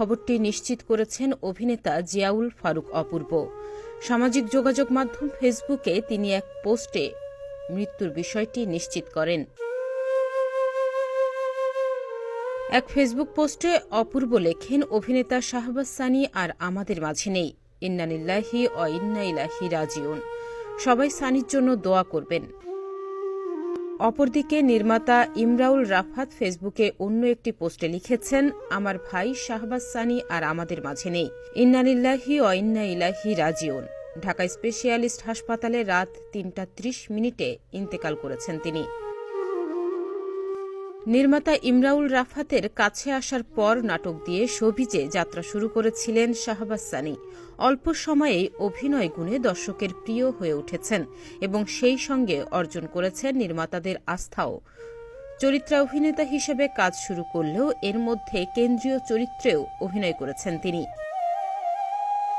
খবরটি নিশ্চিত করেছেন অভিনেতা জিয়াউল ফারুক অপূর্ব। সামাজিক যোগাযোগ মাধ্যম ফেসবুকে তিনি এক পোস্টে মৃত্যুর বিষয়টি নিশ্চিত করেন। এক ফেসবুক পোস্টে অপূর্ব লেখেন, অভিনেতা শাহবাজ সানি আর আমাদের মাঝে নেই। ইন্না লিল্লাহি ওয়া ইন্না ইলাইহি রাজিউন। সবাই সানির জন্য দোয়া করবেন। অপরদিকে নির্মাতা ইমরাউল রাফাত ফেসবুকে অন্য একটি পোস্টে লিখেছেন, আমার ভাই শাহবাজ সানি আর আমাদের মাঝে নেই। ইন্না লিল্লাহি ওয়া ইন্না ইলাইহি রাজিউন। ঢাকা স্পেশালিস্ট হাসপাতালে রাত ৩টা ৩০ ইন্তেকাল করেছেন তিনি। নির্মাতা ইমরাউল রাফাতের কাছে আসার পর নাটক দিয়ে শোবিজে যাত্রা শুরু করেছিলেন শাহবাজ সানি। অল্প সময়েই অভিনয় গুণে দর্শকের প্রিয় হয়ে উঠেছেন এবং সেই সঙ্গে অর্জন করেছেন নির্মাতাদের আস্থাও। চরিত্রা অভিনেতা হিসেবে কাজ শুরু করলেও এর মধ্যে কেন্দ্রীয় চরিত্রেও অভিনয় করেছেন তিনি।